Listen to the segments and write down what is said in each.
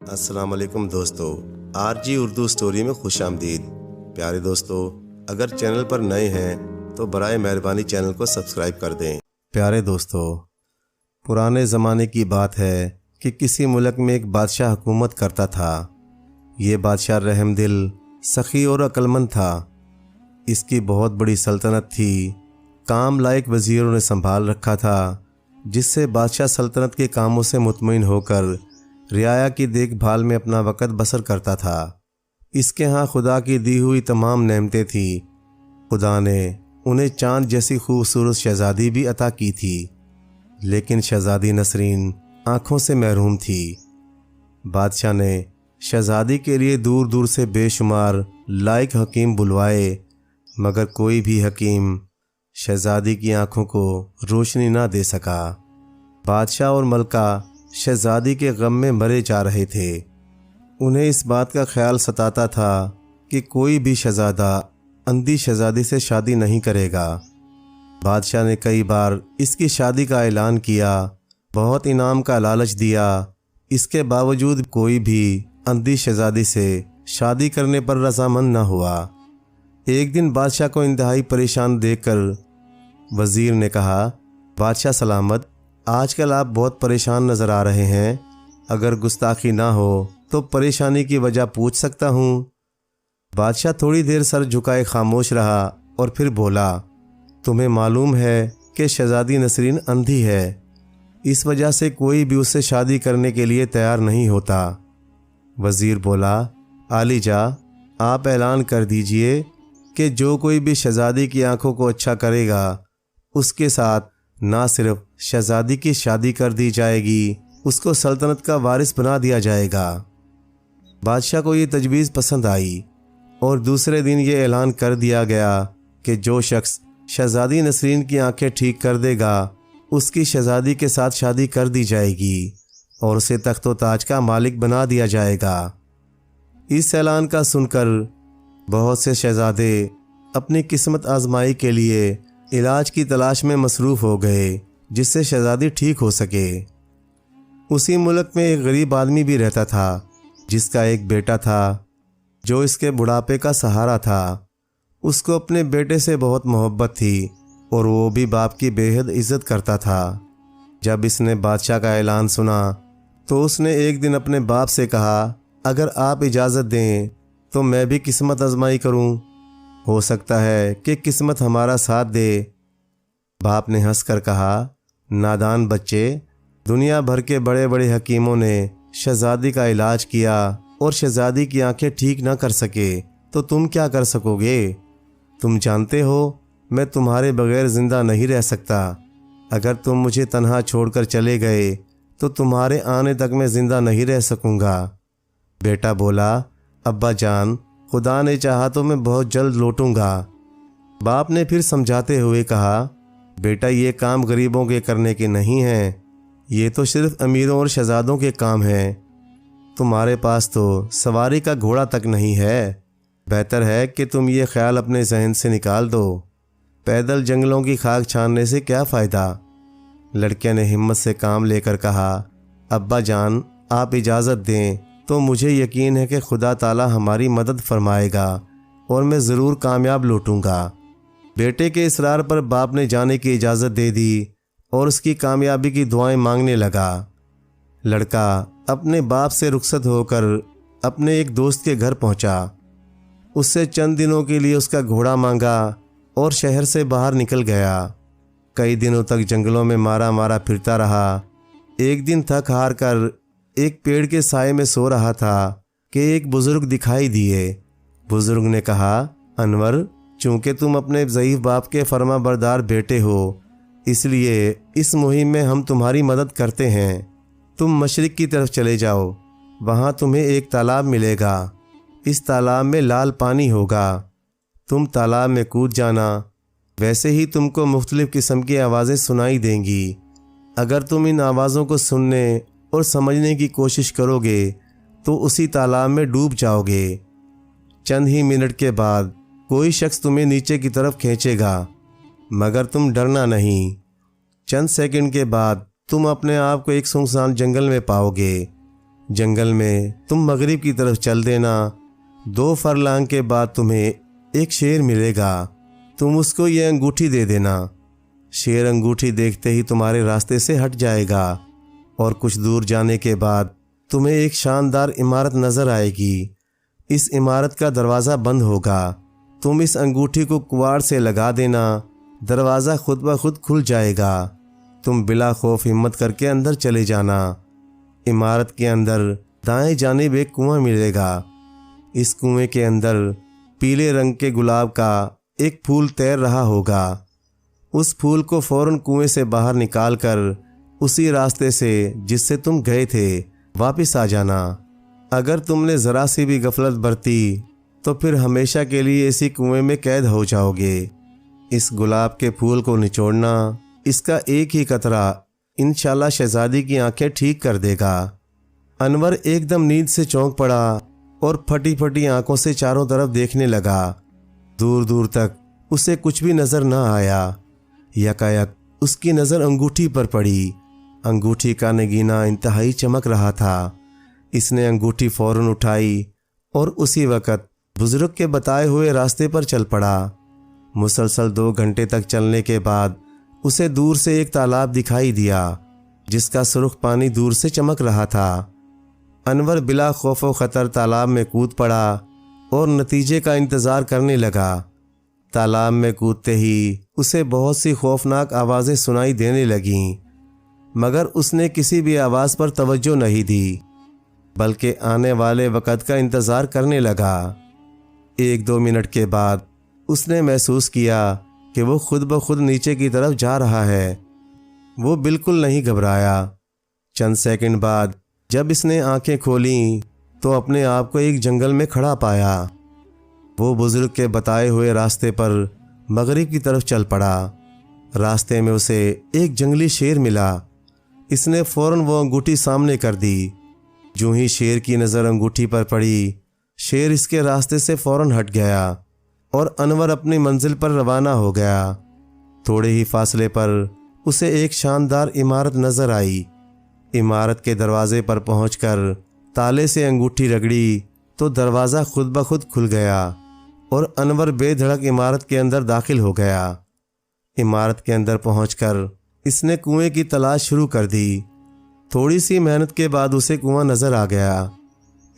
السلام علیکم دوستو، آر جی اردو سٹوری میں خوش آمدید۔ پیارے دوستو، اگر چینل پر نئے ہیں تو برائے مہربانی چینل کو سبسکرائب کر دیں۔ پیارے دوستو، پرانے زمانے کی بات ہے کہ کسی ملک میں ایک بادشاہ حکومت کرتا تھا۔ یہ بادشاہ رحم دل، سخی اور عقلمند تھا۔ اس کی بہت بڑی سلطنت تھی۔ کام لائق وزیروں نے سنبھال رکھا تھا، جس سے بادشاہ سلطنت کے کاموں سے مطمئن ہو کر رعایا کی دیکھ بھال میں اپنا وقت بسر کرتا تھا۔ اس کے ہاں خدا کی دی ہوئی تمام نعمتیں تھیں۔ خدا نے انہیں چاند جیسی خوبصورت شہزادی بھی عطا کی تھی، لیکن شہزادی نسرین آنکھوں سے محروم تھی۔ بادشاہ نے شہزادی کے لیے دور دور سے بے شمار لائق حکیم بلوائے، مگر کوئی بھی حکیم شہزادی کی آنکھوں کو روشنی نہ دے سکا۔ بادشاہ اور ملکہ شہزادی کے غم میں مرے جا رہے تھے۔ انہیں اس بات کا خیال ستاتا تھا کہ کوئی بھی شہزادہ اندھی شہزادی سے شادی نہیں کرے گا۔ بادشاہ نے کئی بار اس کی شادی کا اعلان کیا، بہت انعام کا لالچ دیا، اس کے باوجود کوئی بھی اندھی شہزادی سے شادی کرنے پر رضامند نہ ہوا۔ ایک دن بادشاہ کو انتہائی پریشان دیکھ کر وزیر نے کہا، بادشاہ سلامت، آج کل آپ بہت پریشان نظر آ رہے ہیں۔ اگر گستاخی نہ ہو تو پریشانی کی وجہ پوچھ سکتا ہوں؟ بادشاہ تھوڑی دیر سر جھکائے خاموش رہا اور پھر بولا، تمہیں معلوم ہے کہ شہزادی نسرین اندھی ہے، اس وجہ سے کوئی بھی اس سے شادی کرنے کے لیے تیار نہیں ہوتا۔ وزیر بولا، عالی جاں، آپ اعلان کر دیجئے کہ جو کوئی بھی شہزادی کی آنکھوں کو اچھا کرے گا، اس کے ساتھ نہ صرف شہزادی کی شادی کر دی جائے گی، اس کو سلطنت کا وارث بنا دیا جائے گا۔ بادشاہ کو یہ تجویز پسند آئی اور دوسرے دن یہ اعلان کر دیا گیا کہ جو شخص شہزادی نسرین کی آنکھیں ٹھیک کر دے گا، اس کی شہزادی کے ساتھ شادی کر دی جائے گی اور اسے تخت و تاج کا مالک بنا دیا جائے گا۔ اس اعلان کا سن کر بہت سے شہزادے اپنی قسمت آزمائی کے لیے علاج کی تلاش میں مصروف ہو گئے، جس سے شہزادی ٹھیک ہو سکے۔ اسی ملک میں ایک غریب آدمی بھی رہتا تھا، جس کا ایک بیٹا تھا جو اس کے بڑھاپے کا سہارا تھا۔ اس کو اپنے بیٹے سے بہت محبت تھی اور وہ بھی باپ کی بے حد عزت کرتا تھا۔ جب اس نے بادشاہ کا اعلان سنا تو اس نے ایک دن اپنے باپ سے کہا، اگر آپ اجازت دیں تو میں بھی قسمت آزمائی کروں، ہو سکتا ہے کہ قسمت ہمارا ساتھ دے۔ باپ نے ہنس کر کہا، نادان بچے، دنیا بھر کے بڑے بڑے حکیموں نے شہزادی کا علاج کیا اور شہزادی کی آنکھیں ٹھیک نہ کر سکے، تو تم کیا کر سکو گے؟ تم جانتے ہو میں تمہارے بغیر زندہ نہیں رہ سکتا۔ اگر تم مجھے تنہا چھوڑ کر چلے گئے تو تمہارے آنے تک میں زندہ نہیں رہ سکوں گا۔ بیٹا بولا، ابا جان، خدا نے چاہا تو میں بہت جلد لوٹوں گا۔ باپ نے پھر سمجھاتے ہوئے کہا، بیٹا یہ کام غریبوں کے کرنے کے نہیں ہیں، یہ تو صرف امیروں اور شہزادوں کے کام ہیں۔ تمہارے پاس تو سواری کا گھوڑا تک نہیں ہے۔ بہتر ہے کہ تم یہ خیال اپنے ذہن سے نکال دو، پیدل جنگلوں کی خاک چھاننے سے کیا فائدہ؟ لڑکے نے ہمت سے کام لے کر کہا، ابا جان، آپ اجازت دیں تو مجھے یقین ہے کہ خدا تعالی ہماری مدد فرمائے گا اور میں ضرور کامیاب لوٹوں گا۔ بیٹے کے اصرار پر باپ نے جانے کی اجازت دے دی اور اس کی کامیابی کی دعائیں مانگنے لگا۔ لڑکا اپنے باپ سے رخصت ہو کر اپنے ایک دوست کے گھر پہنچا۔ اس سے چند دنوں کے لیے اس کا گھوڑا مانگا اور شہر سے باہر نکل گیا۔ کئی دنوں تک جنگلوں میں مارا مارا پھرتا رہا۔ ایک دن تھک ہار کر ایک پیڑ کے سائے میں سو رہا تھا کہ ایک بزرگ دکھائی دیے۔ بزرگ نے کہا، انور، چونکہ تم اپنے ضعیف باپ کے فرما بردار بیٹے ہو، اس لیے اس مہم میں ہم تمہاری مدد کرتے ہیں۔ تم مشرق کی طرف چلے جاؤ، وہاں تمہیں ایک تالاب ملے گا۔ اس تالاب میں لال پانی ہوگا، تم تالاب میں کود جانا، ویسے ہی تم کو مختلف قسم کی آوازیں سنائی دیں گی۔ اگر تم ان آوازوں کو سننے اور سمجھنے کی کوشش کرو گے تو اسی تالاب میں ڈوب جاؤ گے۔ چند ہی منٹ کے بعد کوئی شخص تمہیں نیچے کی طرف کھینچے گا، مگر تم ڈرنا نہیں۔ چند سیکنڈ کے بعد تم اپنے آپ کو ایک سنسان جنگل میں پاؤ گے۔ جنگل میں تم مغرب کی طرف چل دینا، 2 فرلانگ کے بعد تمہیں ایک شیر ملے گا، تم اس کو یہ انگوٹھی دے دینا۔ شیر انگوٹھی دیکھتے ہی تمہارے راستے سے ہٹ جائے گا اور کچھ دور جانے کے بعد تمہیں ایک شاندار عمارت نظر آئے گی۔ اس عمارت کا دروازہ بند ہوگا، تم اس انگوٹھی کو کواڑ سے لگا دینا، دروازہ خود بخود کھل جائے گا، تم بلا خوف ہمت کر کے اندر چلے جانا۔ عمارت کے اندر دائیں جانب ایک کنواں ملے گا، اس کنویں کے اندر پیلے رنگ کے گلاب کا ایک پھول تیر رہا ہوگا، اس پھول کو فوراً کنویں سے باہر نکال کر اسی راستے سے جس سے تم گئے تھے واپس آ جانا۔ اگر تم نے ذرا سی بھی غفلت برتی تو پھر ہمیشہ کے لیے اسی کنویں میں قید ہو جاؤ گے۔ اس گلاب کے پھول کو نچوڑنا، اس کا ایک ہی قطرہ انشاءاللہ شہزادی کی آنکھیں ٹھیک کر دے گا۔ انور ایک دم نیند سے چونک پڑا اور پھٹی پھٹی آنکھوں سے چاروں طرف دیکھنے لگا۔ دور دور تک اسے کچھ بھی نظر نہ آیا۔ یکایک اس کی نظر انگوٹھی پر پڑی۔ انگوٹھی کا نگینہ انتہائی چمک رہا تھا۔ اس نے انگوٹھی فوراً اٹھائی اور اسی وقت بزرگ کے بتائے ہوئے راستے پر چل پڑا۔ مسلسل 2 گھنٹے تک چلنے کے بعد اسے دور سے ایک تالاب دکھائی دیا جس کا سرخ پانی دور سے چمک رہا تھا۔ انور بلا خوف و خطر تالاب میں کود پڑا اور نتیجے کا انتظار کرنے لگا۔ تالاب میں کودتے ہی اسے بہت سی خوفناک آوازیں سنائی دینے لگیں، مگر اس نے کسی بھی آواز پر توجہ نہیں دی بلکہ آنے والے وقت کا انتظار کرنے لگا۔ 1-2 منٹ کے بعد اس نے محسوس کیا کہ وہ خود بخود نیچے کی طرف جا رہا ہے۔ وہ بالکل نہیں گھبرایا۔ چند سیکنڈ بعد جب اس نے آنکھیں کھولیں تو اپنے آپ کو ایک جنگل میں کھڑا پایا۔ وہ بزرگ کے بتائے ہوئے راستے پر مغرب کی طرف چل پڑا۔ راستے میں اسے ایک جنگلی شیر ملا۔ اس نے فوراً وہ انگوٹھی سامنے کر دی۔ جو ہی شیر کی نظر انگوٹھی پر پڑی، شیر اس کے راستے سے فوراً ہٹ گیا اور انور اپنی منزل پر روانہ ہو گیا۔ تھوڑے ہی فاصلے پر اسے ایک شاندار عمارت نظر آئی۔ عمارت کے دروازے پر پہنچ کر تالے سے انگوٹھی رگڑی تو دروازہ خود بخود کھل گیا اور انور بے دھڑک عمارت کے اندر داخل ہو گیا۔ عمارت کے اندر پہنچ کر اس نے کنویں کی تلاش شروع کر دی۔ تھوڑی سی محنت کے بعد اسے کنواں نظر آ گیا۔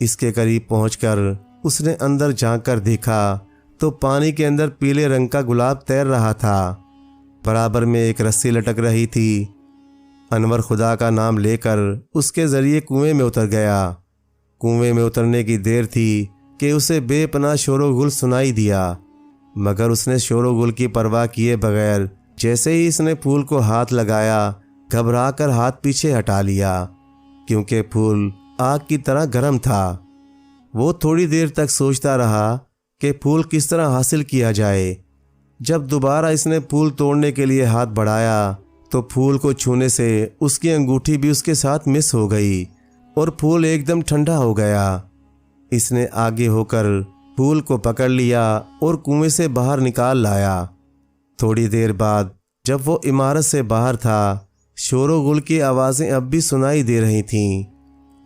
اس کے قریب پہنچ کر اس نے اندر جھانک کر دیکھا تو پانی کے اندر پیلے رنگ کا گلاب تیر رہا تھا۔ برابر میں ایک رسی لٹک رہی تھی۔ انور خدا کا نام لے کر اس کے ذریعے کنویں میں اتر گیا۔ کنویں میں اترنے کی دیر تھی کہ اسے بے پناہ شور و غل سنائی دیا، مگر اس نے شور و غل کی پرواہ کیے بغیر جیسے ہی اس نے پھول کو ہاتھ لگایا، گھبرا کر ہاتھ پیچھے ہٹا لیا کیونکہ پھول آگ کی طرح گرم تھا۔ وہ تھوڑی دیر تک سوچتا رہا کہ پھول کس طرح حاصل کیا جائے۔ جب دوبارہ اس نے پھول توڑنے کے لیے ہاتھ بڑھایا تو پھول کو چھونے سے اس کی انگوٹھی بھی اس کے ساتھ مس ہو گئی اور پھول ایک دم ٹھنڈا ہو گیا۔ اس نے آگے ہو کر پھول کو پکڑ لیا اور کنویں سے باہر نکال لایا۔ تھوڑی دیر بعد جب وہ عمارت سے باہر تھا، شور و غل کی آوازیں اب بھی سنائی دے رہی تھیں،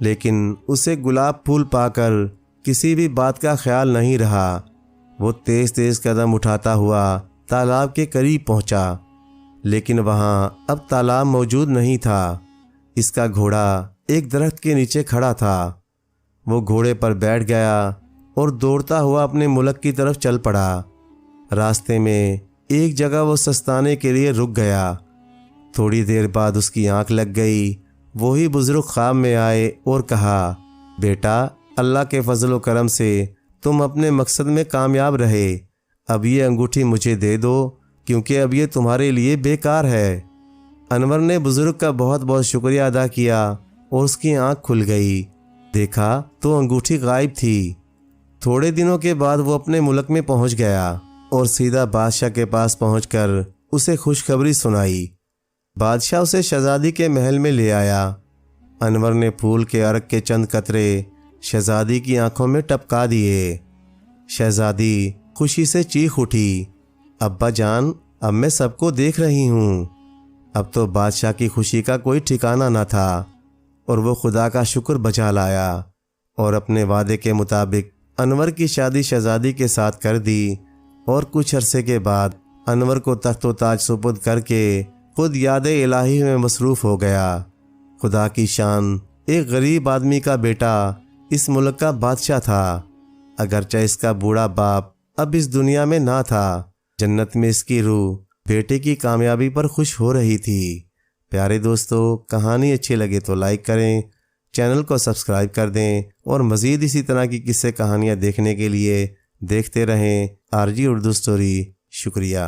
لیکن اسے گلاب پھول پا کر کسی بھی بات کا خیال نہیں رہا۔ وہ تیز تیز قدم اٹھاتا ہوا تالاب کے قریب پہنچا، لیکن وہاں اب تالاب موجود نہیں تھا۔ اس کا گھوڑا ایک درخت کے نیچے کھڑا تھا۔ وہ گھوڑے پر بیٹھ گیا اور دوڑتا ہوا اپنے ملک کی طرف چل پڑا۔ راستے میں ایک جگہ وہ سستانے کے لیے رک گیا۔ تھوڑی دیر بعد اس کی آنکھ لگ گئی۔ وہی بزرگ خواب میں آئے اور کہا، بیٹا، اللہ کے فضل و کرم سے تم اپنے مقصد میں کامیاب رہے۔ اب یہ انگوٹھی مجھے دے دو کیونکہ اب یہ تمہارے لیے بیکار ہے۔ انور نے بزرگ کا بہت بہت شکریہ ادا کیا اور اس کی آنکھ کھل گئی۔ دیکھا تو انگوٹھی غائب تھی۔ تھوڑے دنوں کے بعد وہ اپنے ملک میں پہنچ گیا اور سیدھا بادشاہ کے پاس پہنچ کر اسے خوشخبری سنائی۔ بادشاہ اسے شہزادی کے محل میں لے آیا۔ انور نے پھول کے عرق کے چند قطرے شہزادی کی آنکھوں میں ٹپکا دیے۔ شہزادی خوشی سے چیخ اٹھی، ابا جان، اب میں سب کو دیکھ رہی ہوں۔ اب تو بادشاہ کی خوشی کا کوئی ٹھکانہ نہ تھا۔ اور وہ خدا کا شکر بجا لایا اور اپنے وعدے کے مطابق انور کی شادی شہزادی کے ساتھ کر دی، اور کچھ عرصے کے بعد انور کو تخت و تاج سپرد کر کے خود یاد الہی میں مصروف ہو گیا۔ خدا کی شان، ایک غریب آدمی کا بیٹا اس ملک کا بادشاہ تھا، اگرچہ اس کا بوڑھا باپ اب اس دنیا میں نہ تھا۔ جنت میں اس کی روح بیٹے کی کامیابی پر خوش ہو رہی تھی۔ پیارے دوستو، کہانی اچھی لگے تو لائک کریں، چینل کو سبسکرائب کر دیں، اور مزید اسی طرح کی قصے کہانیاں دیکھنے کے لیے دیکھتے رہیں RG اردو اسٹوری۔ شکریہ۔